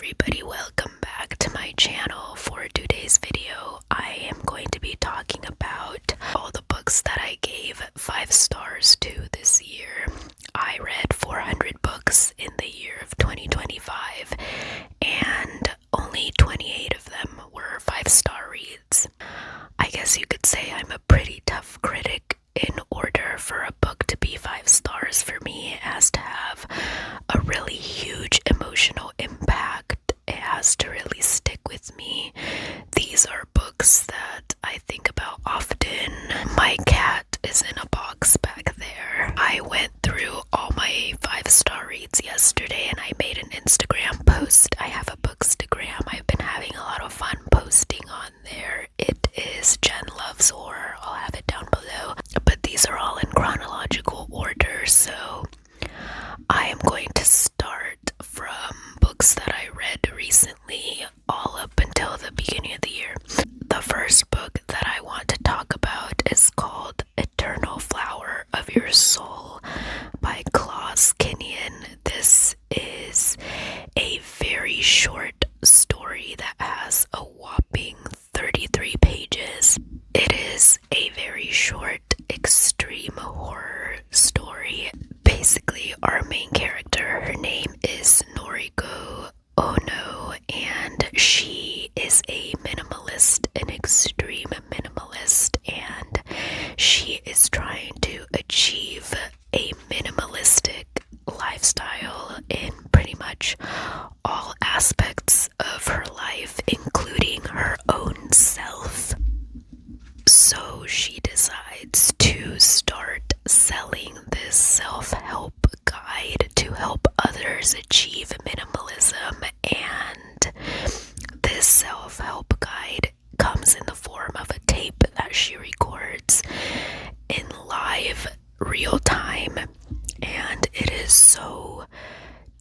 everybody, welcome back to my channel. For today's video, I am going to be talking about all the books that I gave 5 stars to this year. I read 400 books in the year of 2025, and only 28 of them were 5-star reads. I guess you could say I'm a pretty tough critic. In order for a book to be 5 stars for me, it has to have a really huge emotional impact. It has to really stick with me. These are books that I think about often. My cat is in a box back there. I went through all my 5-star reads yesterday and I made an Instagram post. I have a Bookstagram. I've been having a lot of fun posting on there. It is Jen Loves Horror. I'll have it down below. But these are all in chronological order, so I am going to start from books that I read recently, all up until the beginning of the year. The first book that I want to talk about is called Eternal Flower of Your Soul by Klaus Kinyon. This is a very short story that has a whopping 33 pages. It is a very short, extreme horror story. Basically, our main character, her name is Noriko Ono, and she is a minimalist, an extreme minimalist, and she is trying to achieve a minimalistic lifestyle in pretty much all aspects of her life, including her own self. So she decides to start selling this self-help guide to help others achieve minimalism, and this self-help guide comes in the form of a tape that she records in live real time, and it is so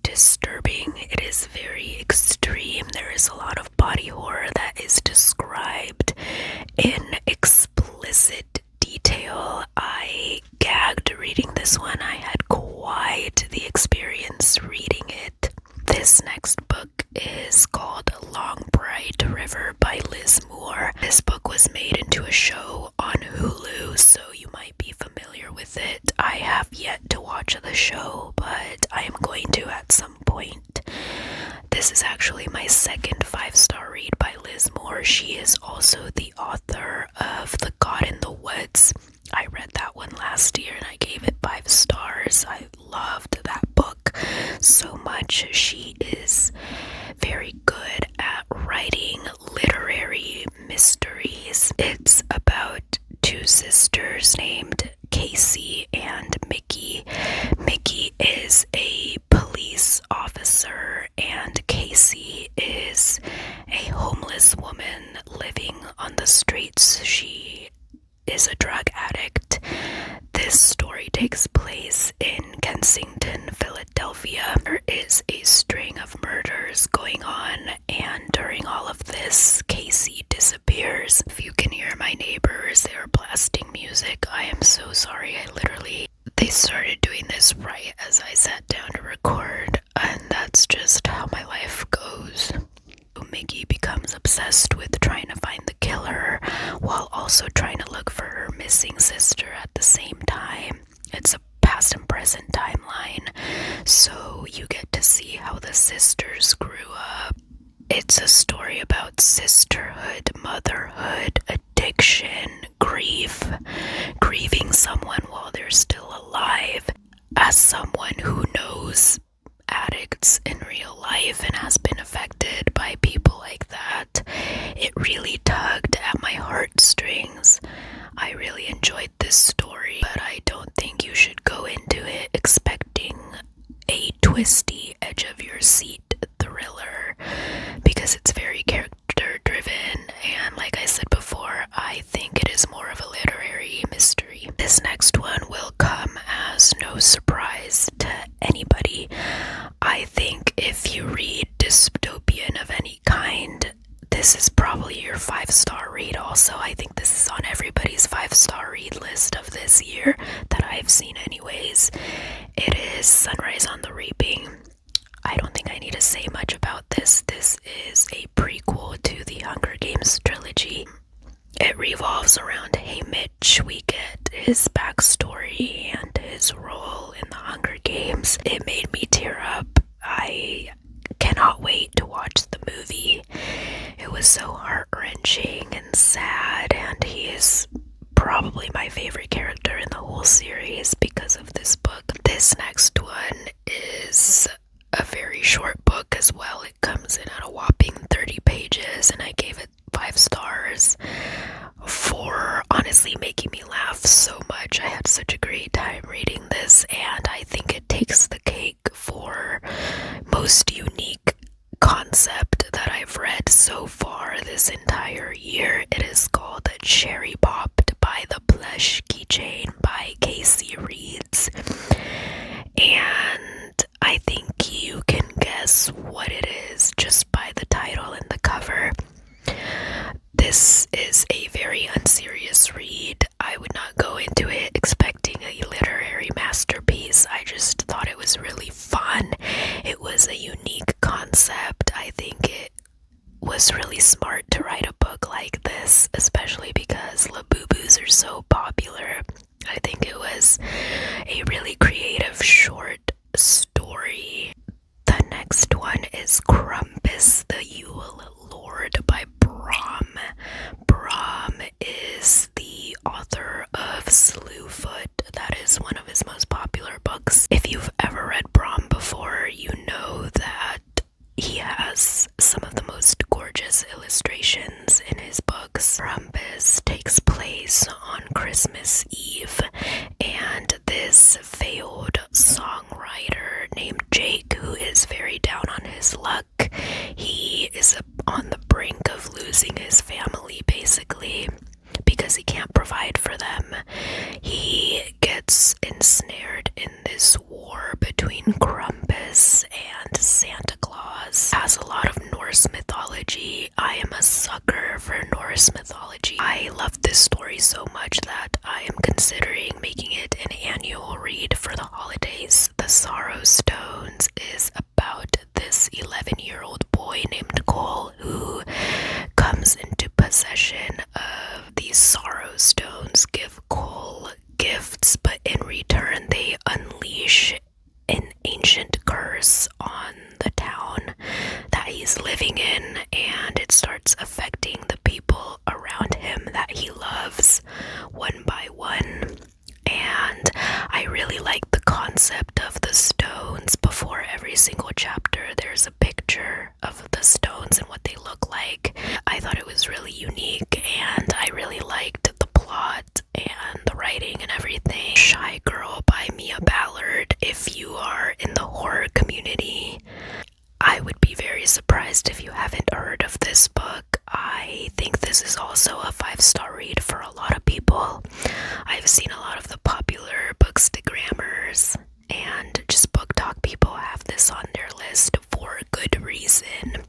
disturbing. It is very extreme. There is a lot of body horror that is described in explicit detail. I gagged reading this one. I had quite the experience reading it. This next book is called Long Bright River by Liz Moore. This book was made into a show on Hulu, so you might be familiar with it. I have yet to watch the show, but I am going to at some point. This is actually my second 5-star read by Liz Moore. She is also the author of The God in the Woods. I read that one last year and I gave it 5 stars. I loved that book so much. She is very good at writing literary mysteries. It's about 2 sisters named Casey and Mickey. Mickey is a police officer and Casey is a homeless woman living on the streets. She is a drug addict. This story takes place in Kensington, Philadelphia. There is a string of murders going on, and during all of this, Casey disappears. If you can hear my neighbors, they are blasting music. I am so sorry. They started doing this right as I sat down to record, and that's just how my life goes. Mickey becomes obsessed with trying to find the killer while also trying to look for her missing sister at the same time. It's a past and present timeline, so you get to see how the sisters grew up. It's a story about sisterhood, motherhood, addiction, grief, grieving someone while they're still alive. As someone who knows addicts in real life and has been affected by people like that, it really tugged at my heartstrings. I really enjoyed this story, but I don't think you should go into it expecting a twisty, edge of your seat thriller, because it's very character driven, and like I said before, I think it is more of a literary mystery. This next one will come as no surprise to anybody. I think if you read dystopian of any kind, this is probably your 5-star read also. I cannot wait to watch the movie. It was so heart-wrenching and sad, and he is probably my favorite character in the whole series because of this book. This next one is a very short book as well. It comes in at a whopping 30 pages, and I gave it 5 stars for honestly making me laugh so much. I had such a great time reading this, and I think it takes the cake for most unique concept that I've read so far this entire year. It is called Cherry Popped by the Plush Keychain by Casey Reeds, and I think you can guess what it is just by the title and the cover. This is a very unserious read. I would not go into it expecting a literary masterpiece. I just thought it was really fun. It was a unique concept. I think it was really smart to write a book like this, especially because Labubus are so popular. I think it was a really creative short story. The next one is Krampus the Yule Lord by Brom. Brom is the author of Slewfoot. That is one of his most popular books. If you've ever read Brom before, you know that he has some of the most gorgeous illustrations in his books. Krampus takes place on Christmas Eve, and this failed songwriter named Jake, who is very down on his luck, he is on the brink of losing his family, basically, because he can't provide for them. He gets ensnared in this war between Krampus and Santa Claus. It has a lot of Norse mythology. I am a sucker for Norse mythology. I love this story so much that I am considering making it an annual read for the holidays. The Sorrow Stones is about this 11-year-old boy named Cole who comes into possession of these Sorrow Stones, give Cole gifts, but in return they unleash an ancient curse on the town that he's living in, and it starts affecting the people around him that he loves one by one. And I really like the concept of the stones. Before every single chapter, there's a picture of the stones and what they look like. I thought it was really unique, and I really liked the plot and the writing and everything. Shy Girl by Mia Ballard. If you are in the horror community, I would be very surprised if you haven't heard of this book. I think this is also a 5-star read for a lot of people. I've seen a lot of the popular Bookstagrammers and just book talk people have this on their list for a good reason.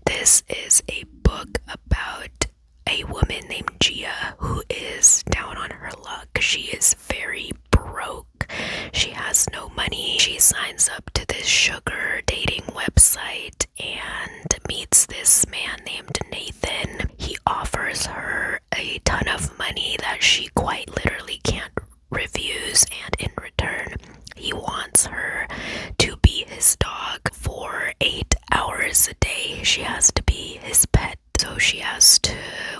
This is a book about a woman named Gia who is down on her luck. She is very broke. She has no money. She signs up to this sugar dating website and meets this man named Nathan. He offers her a ton of money that she quite literally can't refuse, and in return, he wants her to be his dog for 8 hours a day. She has to be his pet. So she has to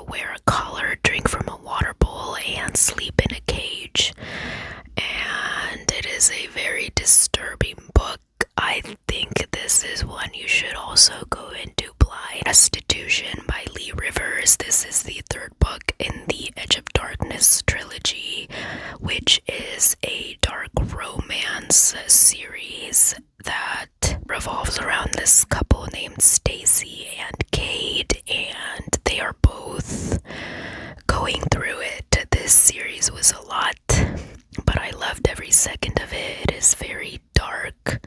wear a collar, drink from a water bowl, and sleep in a cage. And it is a very disturbing book. I think this is one you should also go into blind. Restitution by Lee Rivers. This is the 3rd book in the Edge of Darkness trilogy, which is a dark romance series that revolves around this couple named Stacy and Cade, and they are both going through it. This series was a lot, but I loved every second of it. It is very dark.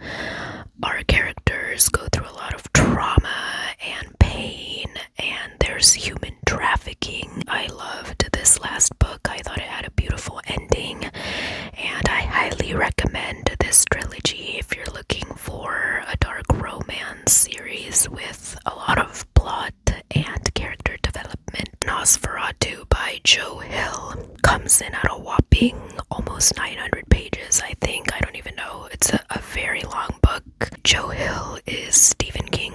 Our characters go through a lot of trauma and pain, and there's human trafficking. I loved this last book. I thought it had a beautiful ending, and I highly recommend this trilogy if you're looking for a dark romance series with a lot of plot and character development. Nosferatu by Joe Hill comes in at a whopping almost 900 pages, I think. I don't even know. It's a very long book. Joe Hill is Stephen King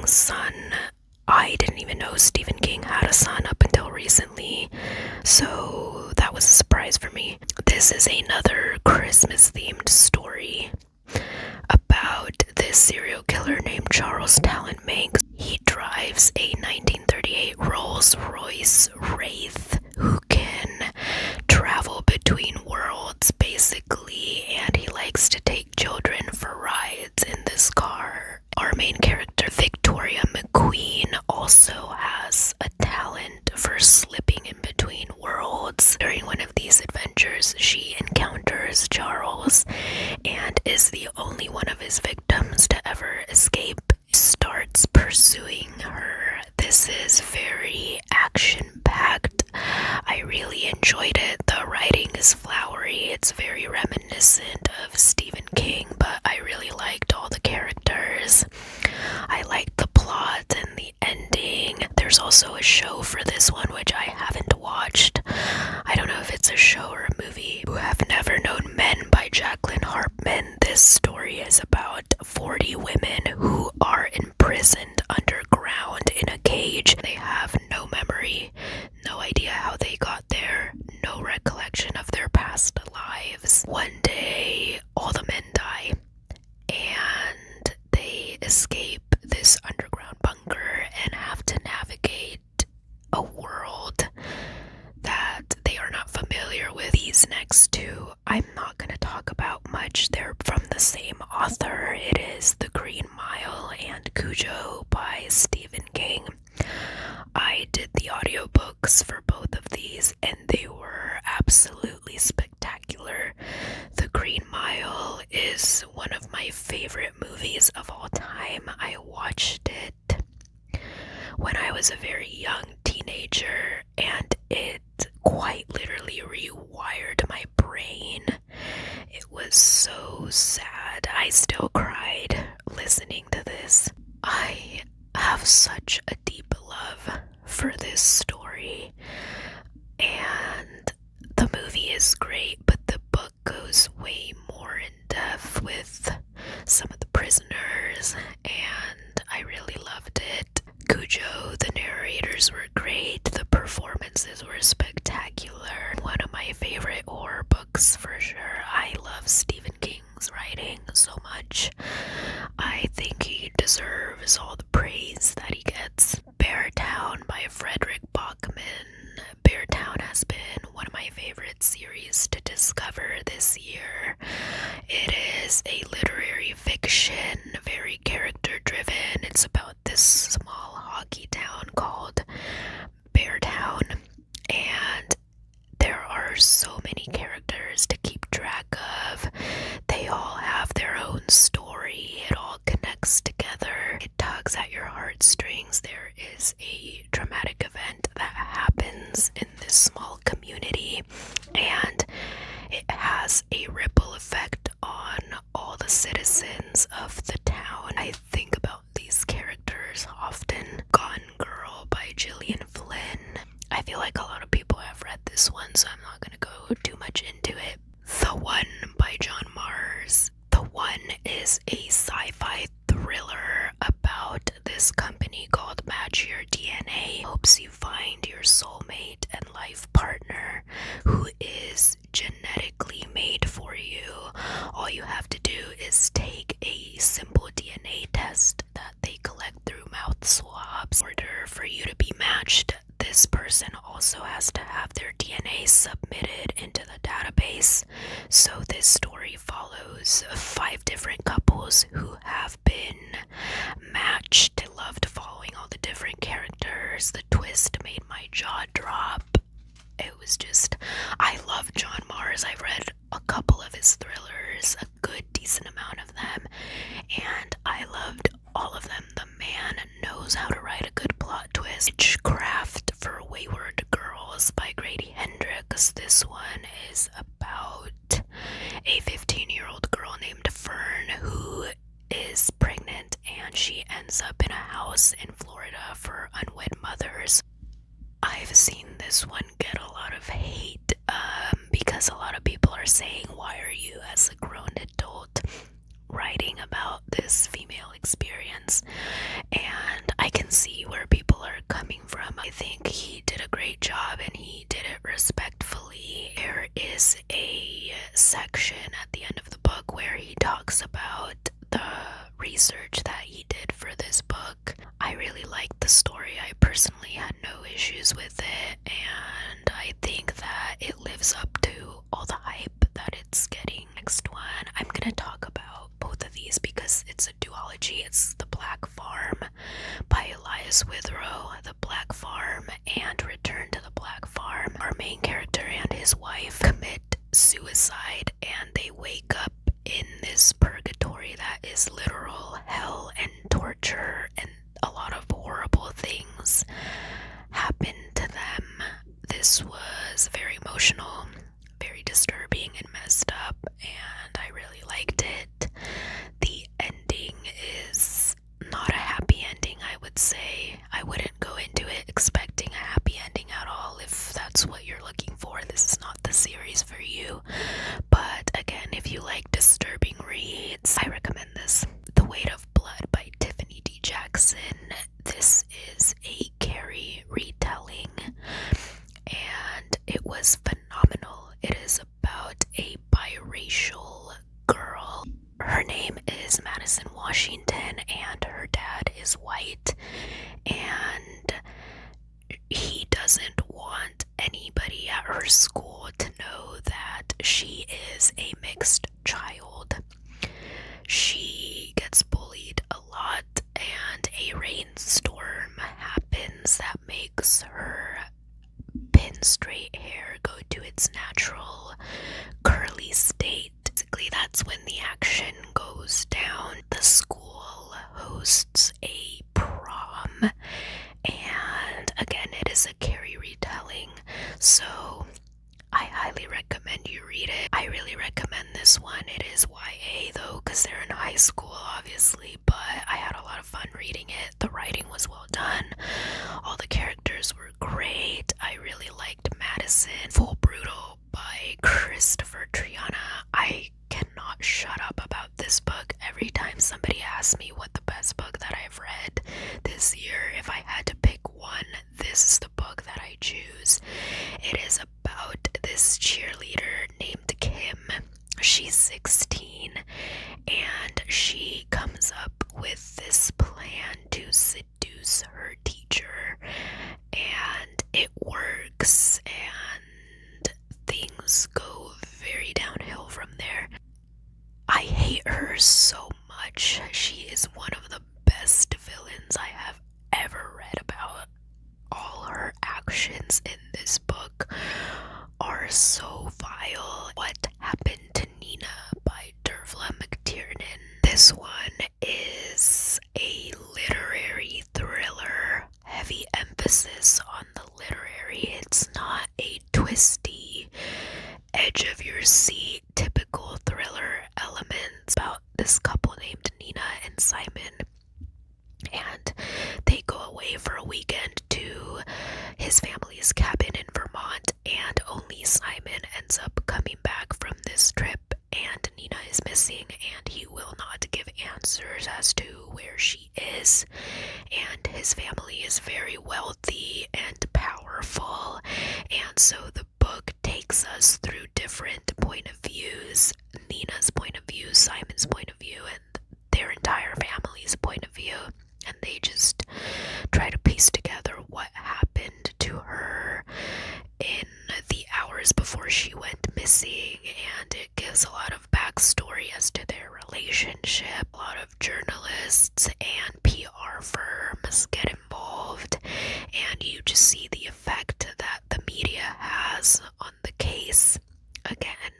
Charles Talon Manx. He drives a 1938 Rolls-Royce Wraith who can travel between worlds, basically, and he likes to take children for rides in this car. Our main character, Victoria McQueen, also has a talent for slipping in between worlds. During one of these adventures, she encounters Charles and is the only one of his victims to ever escape. Starts pursuing her. This is very action-packed. I really enjoyed it. The writing is flowery. It's very reminiscent of Stephen King, but I really liked all the characters. I liked the plot and the ending. There's also a show for this one, which I haven't watched. I don't know if it's a show or a movie. Who Have Never Known Men by Jacqueline Harpman. This story is about 40 women who are imprisoned underground in a cage. They have no memory, no idea how they got there, no recollection of their past lives. One day, all the men die, and they escape this underground bunker and have to navigate a world that they are not familiar with. These next two, I'm not going to talk about much. They're from the same author. It is The Green Mile and Cujo by Stephen King. I did the audiobooks for both of these, and they were absolutely spectacular. The Green Mile is one of my favorite movies of all time. I watched it when I was a very young teenager, and it quite literally rewired my brain. It was so sad. I still cried listening to this. I have such a deep love for this story, and the movie is great, but the book goes way more in depth with some of the prisoners, and I really loved it. Cujo, the narrators were great, the performances were spectacular. One of my favorite horror books for sure. I love Stephen King's writing so much. I think he deserves all the praise that he gets. Beartown by Frederick Bachman. Beartown has been one of my favorite series to discover this year. It is a literary fiction, very character driven. It's about this small hockey town called Beartown, and there are so many characters to keep track of. They all have their own story. It all connects together. It tugs at your heartstrings. There is a dramatic event that happens in this small community, and it has a ripple effect on all the citizens of the town. I think about these characters often. Gone Girl by Gillian Flynn. I feel like a lot of people have read this one, so I'm not going to go too much into it. The One by John Mars. The One is a sci-fi thriller about this company called Match Your DNA. Hopes you find your soulmate and life partner who is genetically made for you. All you have to do is take a simple DNA test that they collect through mouth swabs. In order for you to be matched, this person also has to have their DNA submitted into the database. So this story follows 5 different couples who have been matched. I loved following all the different characters. The twist made my jaw drop. It was just, I love John Mars. I've read a couple of his thrillers, a good decent amount of them, and I loved all of them. The man knows how to write a good plot twist. Witchcraft for Wayward Girls by Grady Hendrix. This one is about a 15-year-old girl named Fern who is pregnant, and she ends up in a house in Florida for unwed mothers. I've seen this one get a lot of hate because a lot of people are saying, why are you as a grown adult writing about this female experience? And I can see where people are coming from. I think he did a great job and he did it respectfully. There is a section at the end of the book where he talks about the research that he did for this issues with it, and I think that it lives up to all the hype that it's getting. Next one, I'm gonna talk about both of these because it's a duology. It's The Black Farm by Elias Withrow. The Black Farm and Return to the Black Farm. Our main character and his wife commit suicide, and they wake up in this purgatory that is literal hell and torture, and a lot of horrible things happen to them. This was very emotional, very disturbing and messed up, and I really liked it. The ending is not a happy ending, I would say. I wouldn't go into it expecting a happy ending at all. If that's what you're looking for, this is not the series for you. But again, if you like disturbing reads, I recommend this. The Weight of Blood by Tiffany D. Jackson. This is a Carrie retelling, and it was phenomenal. It is about a biracial girl. Her name is Madison Washington, and her dad is white, and he doesn't want anybody at her school to know that she is a mixed child. She gets bullied a lot, and a rainstorm happens that makes her pin straight hair go to its natural curly state. Basically, that's when the action goes down. The school hosts a prom, and again, it is a Carrie retelling, so I highly recommend you read it. I really recommend this one. It is YA though, because they're in high school, obviously, but I had a lot of fun reading it. The writing was well done. All the characters were great. I really liked Madison. Full Brutal by Christopher Triana. I cannot shut up about this book. Every time somebody asks me what the best book that I've read this year, if I had to pick one, this is the book that I choose. It is about this cheerleader named Kim. She's 16, and she comes up with this plan to seduce her teacher, and it works, and things go very downhill from there. I hate her so much. She is one of the best villains I have ever read about. All her actions in this book are so vile. What Happened to Nina by Dervla McTiernan. This one is a literary thriller, heavy emphasis on the literary. It's not a twisty, edge of your seat, typical thriller elements about this couple named Nina and Simon, and they go away for a weekend to his family's cabin in Vermont, and only Simon ends up coming back from this trip, and Nina is missing, and he will not give answers as to where she is. And his family is very wealthy and powerful, and so the book takes us through different point of views. Nina's point of view, Simon's point of view, and their entire family's point of view, and they just try to piece together what happened to her in the hours before she went missing, and it gives a lot of backstory as to their relationship. A lot of journalists and PR firms get involved, and you just see the effect that the media has on the case. Again,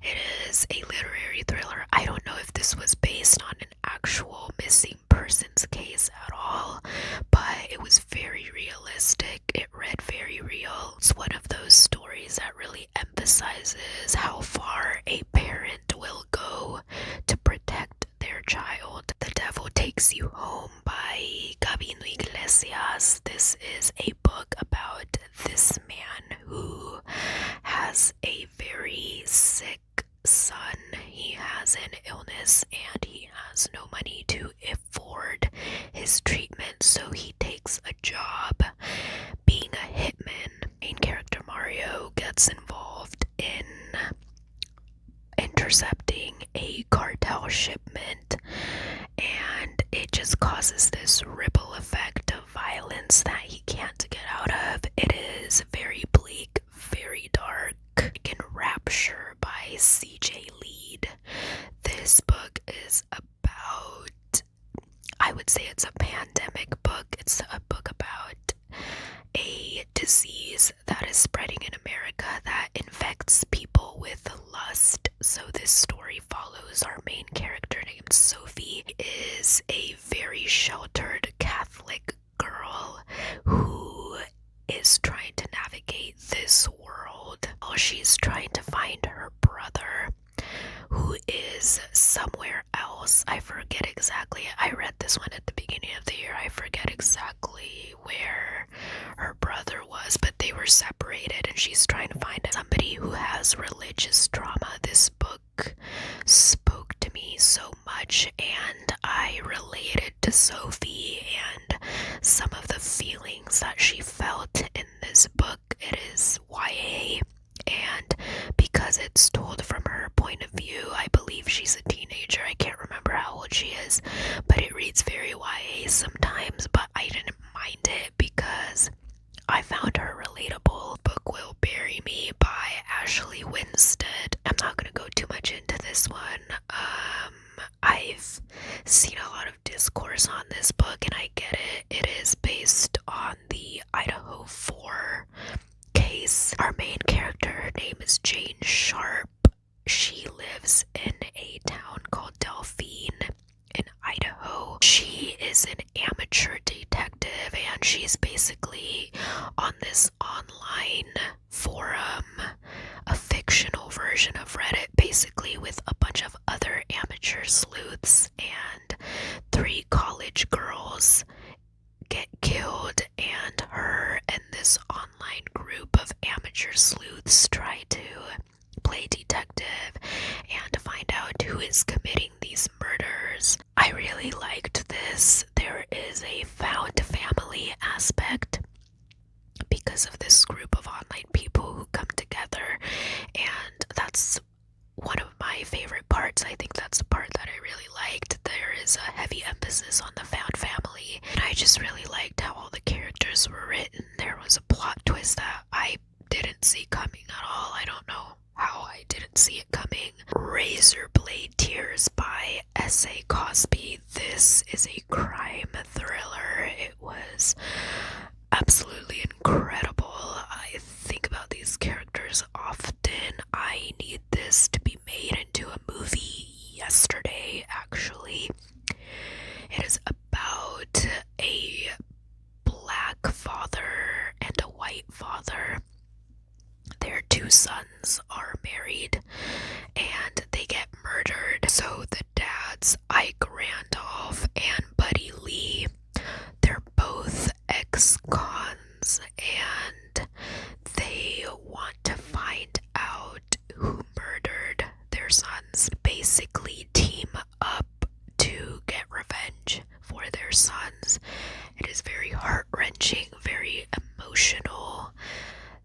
it is a literary thriller. I don't know if this was based on an actual missing persons case at all, but it was very realistic. It read very real. It's one of those stories that really emphasizes how far a parent will go to protect their child. The Devil Takes You Home by Gabino Iglesias. This is a book about this man who has a very sick son. He has an illness and he has no money to afford his treatment, so he takes a job being a hitman. Main character Mario gets involved in intercepting a cartel shipment, and it just causes this ripple effect of violence that he can't get out disease that is spreading in America that infects people with lust. So this story follows our main character named Sophie. Is a very sheltered Catholic girl who is trying to navigate this world while she's trying to find her brother, who is somewhere else. I forget exactly. I read this one at the beginning of the year. I forget exactly where her brother was, but they were separated and she's trying to find somebody who has religious trauma. This book spoke to me so much and I related to Sophie and some of the feelings that she felt in this book. It is YA, and because it's told from her point of view, I believe she's a teenager. I can't remember how old she is, but it reads very YA sometimes, but I didn't mind it because I found her relatable. The book Will Bury Me by Ashley Winstead. I'm not going to go too much into this one. I've seen a lot of discourse on this book and I get it. It is based on the Idaho 4 case. Our main character, her name is Jane Sharp. She lives in a town called Delphine in Idaho. She is an amateur detective and she's basically on this online forum, a fictional version of Reddit, basically with a bunch of other amateur sleuths, and 3 college girls get killed and her and this online group of amateur sleuths try to play detective and find out who is committing these murders. I really liked this. There is a found family aspect because of this group of online people who come together, and that's one of my favorite parts. I think that's the part that I really liked. There is a heavy emphasis on the found family, and I just really liked how all the characters were written. There was a plot twist that I didn't see coming at all. I don't know how I didn't see it coming. Razorblade Tears by S.A. Cosby. This is a crime thriller. It was absolutely incredible. I think about these characters often. I need this to be made into a movie yesterday, actually. It is about a black father and a white father. Their 2 sons are married and they get murdered. So the dads, Ike Randolph and Buddy Lee, they're both ex-cons and they want to find out who murdered their sons. Basically team up to get revenge for their sons. It is very heart-wrenching, very emotional.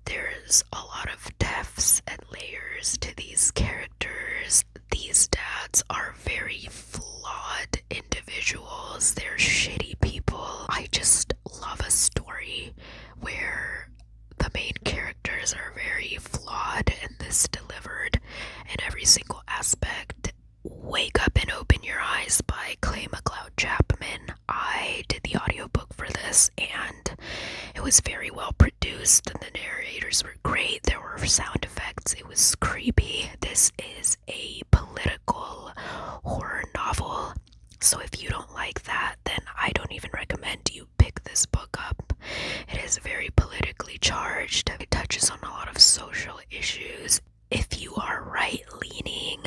There's a lot of depths and layers to these characters. These dads are very flawed individuals. They're shitty people. I just love a story where the main characters are very flawed and this delivered in every single aspect. Wake Up and Open Your Eyes by Clay McLeod Chapman. I did the audiobook for this and it was very well produced and the narrators were great. There were sound effects. It was creepy. This is a political horror novel. So if you don't like that, then I don't even recommend you pick this book up. It is very politically charged. It touches on a lot of social issues. If you are right-leaning,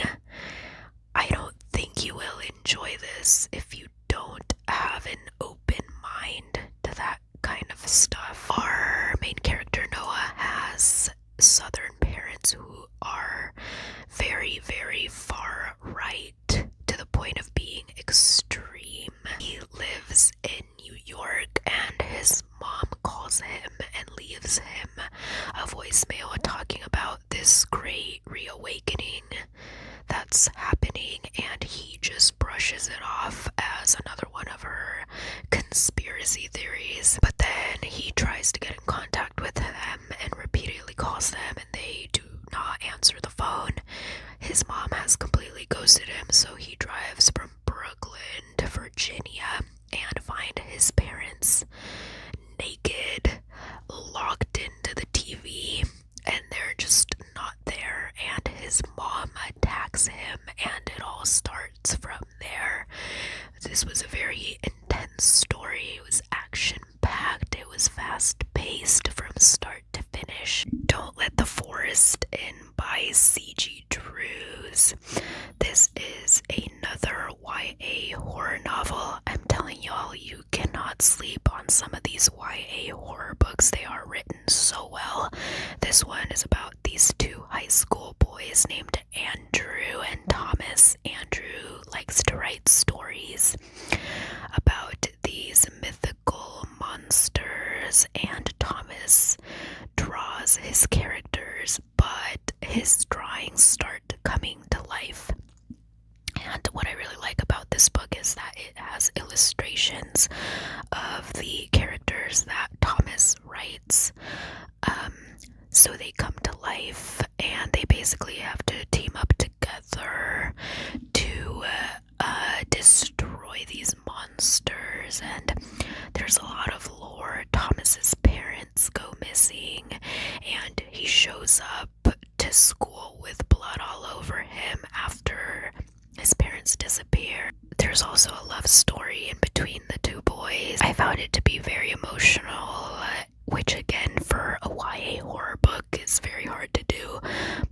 I don't think you will enjoy this if you don't have an open mind to that kind of stuff. Our main character, Noah, has Southern parents who are very, very far right, to the point of being extreme. He lives in New York and his mom calls him and leaves him a voicemail talking about this great reawakening that's happening, and he just brushes it off as another one of her conspiracy theories. But then he tries to get in contact with them and repeatedly calls them and they do not answer the phone. His mom has completely ghosted him, so he drives from Brooklyn to Virginia and finds his parents naked, locked into the TV fast-paced from start to finish. Don't Let the Forest In by C.G. Drews. This is another YA horror novel. I'm telling y'all, you cannot sleep on some of these YA horror books. They are written so well. This one is about these two high school boys named Andrew and Thomas. Andrew likes to write stories about these mythical monsters, and Thomas draws his characters, but his drawings start coming to life. And what I really like about this book is that it has illustrations of the characters that Thomas writes. So they come to life, and they basically have to team up together to destroy these monsters. And there's a lot of lore. Thomas's parents go missing, and he shows up to school with blood all over him after his parents disappear. There's also a love story in between the two boys. I found it to be very emotional, which again for a YA horror book is very hard to do,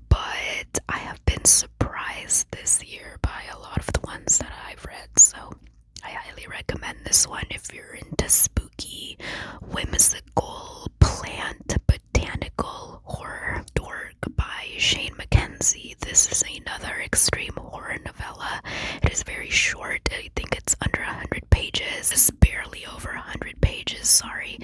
but I have been surprised this year by a lot of the ones that I've read, so I highly recommend this one if you're into spooky, whimsical, plant, botanical horror. Dork by Shane Mackenzie. This is another extreme horror novella. It is very short. I think it's under 100 pages. It's barely over 100 pages, sorry.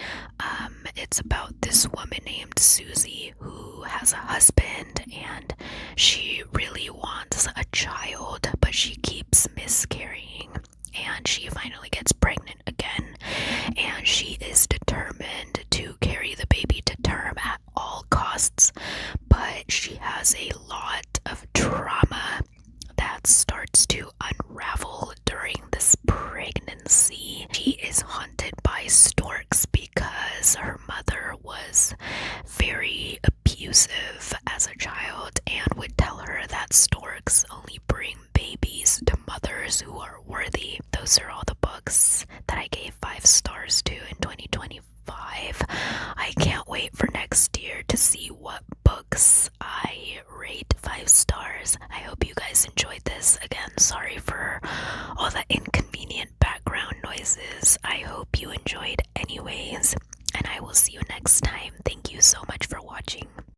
It's about this woman named Susie who has a husband, and she really wants a child, but she keeps miscarrying, and she finally gets pregnant again, and she is determined to carry the baby to term at all costs, but she has a lot of trauma that starts to unravel during this pregnancy. She is haunted by storks because her mother was very abusive as a child and would tell her that storks only bring babies to mothers who are worthy. Those are all the books that I gave 5 stars to in 2025. I can't wait for next year to see what books I rate 5 stars. I hope you guys enjoyed this. Again, sorry for all the inconvenient background noises. I hope you enjoyed anyways, and I will see you next time. Thank you so much for